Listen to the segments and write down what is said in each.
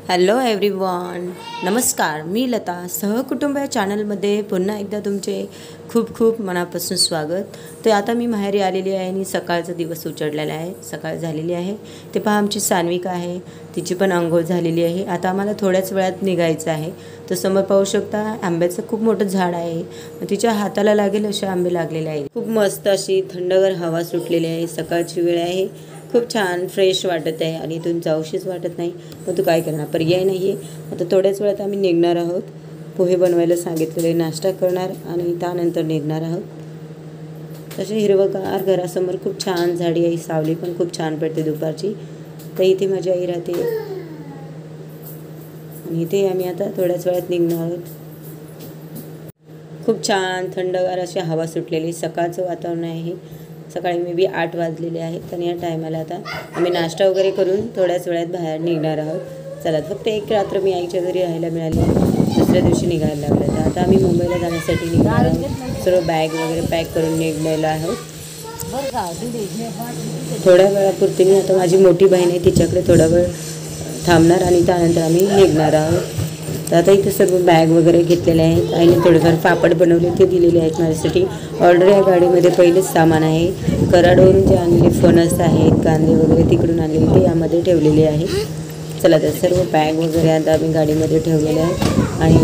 Hello everyone, नमस्कार. मी लता सहकुटुंब या चॅनलमध्ये पुन्हा एकदा तुमचे खूप खूप मनापासून स्वागत. तर आता मी माहेरी आलेली आहे आणि सकाळचा दिवस उचडलेला आहे, सकाळ झालेली आहे. ते पहा आमची सान्विका आहे, तिची पण अंघोळ झालेली आहे. आता आम्हाला थोड्याच वेळात निघायचं आहे. तर समोर पाहू शकता आंब्याचं खूप मोठं झाड आहे. तिच्या हाताला लागेल असे आंबे लागलेले आहेत. खूप मस्त अशी थंडगार हवा सुटलेली आहे. सकाळची वेळ आहे, खूप छान फ्रेश वाटत आहे आणि इथून जाऊशीच वाटत नाही. पण तू काय करणार, पर्याय नाही आहे. आता थोड्याच वेळात आम्ही निघणार आहोत. पोहे बनवायला सांगितलेले, नाश्ता करणार आणि त्यानंतर निघणार आहोत. तसे हिरवगार घरासमोर खूप छान झाडी आहे, सावली पण खूप छान पडते दुपारची. तर इथे माझी आई राहते आणि इथे आम्ही आता थोड्याच वेळात निघणार आहोत. खूप छान थंडगार अशी हवा सुटलेली सकाळचं वातावरण आहे. सकाळी मे बी 8 वाजलेले आहेत आणि या टायमाला आता आम्ही नाश्ता वगैरे करून थोड्याच वेळात बाहेर निघणार आहोत. चला, फक्त एक रात्र मी आईच्या घरी राहायला मिळाली, दुसऱ्या दिवशी निघायला लागलं. तर आता आम्ही मुंबईला जाण्यासाठी निघणार आहोत. सर्व बॅग वगैरे पॅक करून निघायला आहोत. थोड्या वेळापुरती मी आता माझी मोठी बहीण आहे तिच्याकडे थोडा वेळ थांबणार आणि त्यानंतर आम्ही निघणार आहोत. तर आता इथे सर्व बॅग वगैरे घेतलेले आहेत. आईने थोडेफार पापड बनवले ते दिलेले आहेत माझ्यासाठी. ऑर्डर या गाडीमध्ये पहिलेच सामान आहे. कराडवरून जे आणलेले फणस आहेत, कांदे वगैरे तिकडून आणलेले ते यामध्ये ठेवलेले आहे. चला, तर सर्व बॅग वगैरे आता आम्ही गाडीमध्ये ठेवलेले आहे. आणि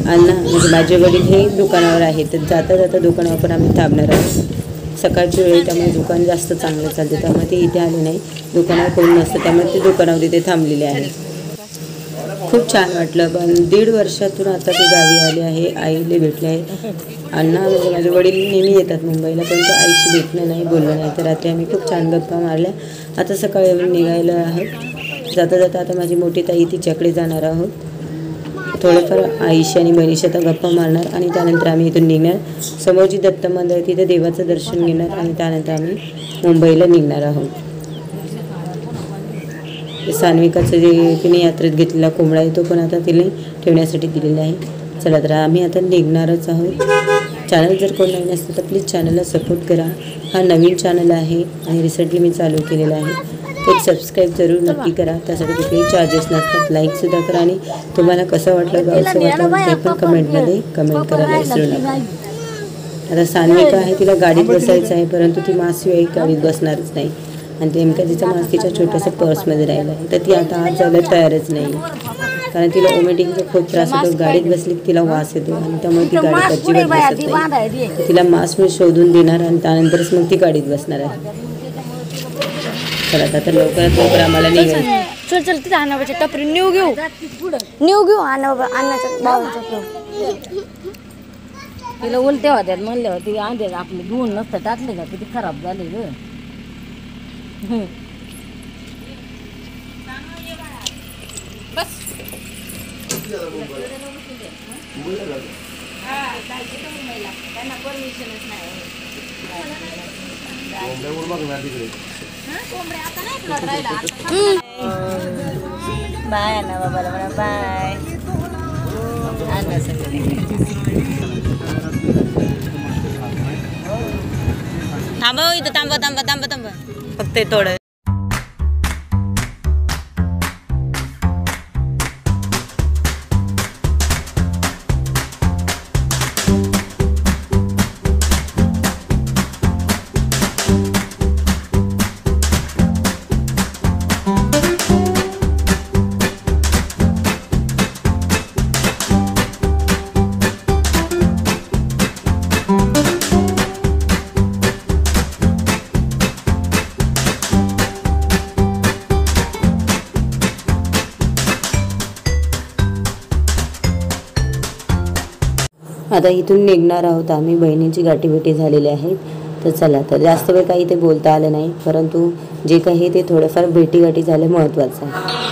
अण्णा म्हणजे माझे वडील हे दुकानावर आहेत, तर जाता जाता दुकानावर पण आम्ही थांबणार आहोत. सकाळची वेळ त्यामुळे दुकान जास्त चांगलं चालते, त्यामुळे ते इथे आले नाही. दुकानावर कोण नसतं त्यामुळे ते दुकानावर तिथे थांबलेले आहे. खूप छान वाटलं. पण 1.5 वर्षातून आता ती गावी आली आहे, आईला भेटले आहे. अण्णा म्हणजे माझे वडील नेहमी येतात मुंबईला, पण तो आईशी भेटणं नाही, बोललं नाही. तर रात्री आम्ही खूप छान गप्पा मारल्या. आता सकाळी निघायला आहोत. जाता जाता आता माझी मोठी ताई तिच्याकडे जाणार आहोत. थोडंफार आईशी आणि बहिणीशी आता गप्पा मारणार आणि त्यानंतर आम्ही इथून निघणार. समोर जी दत्त मंदिर आहे तिथे देवाचं दर्शन घेणार आणि त्यानंतर आम्ही मुंबईला निघणार आहोत. सान्विकाचं जे तिने यात्रेत घेतलेला कोंबडा आहे तो पण आता तिने ठेवण्यासाठी दिलेला आहे. चला, तर आम्ही आता निघणारच आहोत. चॅनल जर कोण नवीन असेल तर प्लीज चॅनलला सपोर्ट करा. हा नवीन चॅनल आहे आणि रिसेंटली मी चालू केलेला आहे. एक सबस्क्राईब जरूर नक्की करा. त्यासाठी कुठलेही चार्जेस नसतात. लाईकसुद्धा करा आणि तुम्हाला कसं वाटलं गावचं वातावरण ते पण कमेंटमध्ये कमेंट करायला विसरू नका. आता सान्विका आहे, तिला गाडीत बसायचं आहे, परंतु ती मासशिवाय गाडीत बसणारच नाही. आणि ते नेमकं तिचा मास्क तिच्या छोट्याशा पर्समध्ये राहिला आहे. तर ती आता आत जायला तयारच नाही, कारण तिला वॉमिटिंगचा खूप त्रास होतो. गाडीत बसली की तिला वास येतो आणि त्यामुळे ती गाडीत अजिबात बसत नाही. तर तिला मास्क मी शोधून देणार आणि त्यानंतरच मग ती गाडीत बसणार आहे. चला, आता लवकरात लवकर आम्हाला निघायचं. चल चल, तिथं अन्नाच्या टपरी न्यू घेऊ अन्नाच्या तिला उलट्या होत्यात म्हणल्यावर ती आणते. आपले धुवून नसतं टाकले का, किती खराब झाले ग. बाय अण्णा बाबाला म्हणा बाय. थांबा इथं, थांबा थांबा थांबा थांबा, फक्त थोडं. आता इथून निघणार आहोत आम्ही. बहिणींची गाठीभेटी झालेली आहेत. तर चला, तर जास्त वेळ काही ते बोलता आलं नाही, परंतु जे काही ते थोडंफार भेटीगाठी झाले महत्त्वाचं आहे.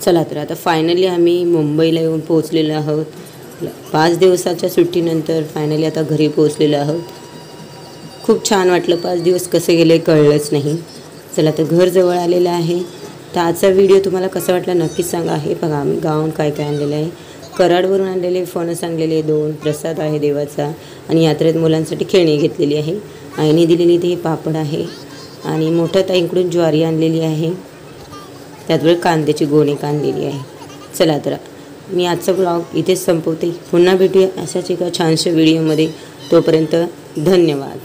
चला तर आता फायनली आम्ही मुंबईला येऊन पोहोचलेलो आहोत. 5 दिवसाच्या सुट्टीनंतर फायनली आता घरी पोहोचलेलो आहोत. खूप छान वाटलं. 5 दिवस कसे गेले कळलंच नाही. चला तर घर जवळ आलेलं आहे. तर आजचा व्हिडिओ तुम्हाला कसा वाटला नक्कीच सांगा. हे बघा आम्ही गाऊन काय काय आणलेलं आहे. कराडवरून आणलेले फणस आणलेले 2, प्रसाद आहे देवाचा आणि यात्रेत मुलांसाठी खेळणी घेतलेली आहे. आईने दिलेली ते पापड आहे आणि मोठ्या ताईंकडून ज्वारी आणलेली आहे. त्याचवेळी कांद्याची गोणी आणलेली आहे. चला तर मी आजचा ब्लॉग इथेच संपवते. पुन्हा भेटूया अशाच एका छानशा व्हिडिओमध्ये. तोपर्यंत धन्यवाद.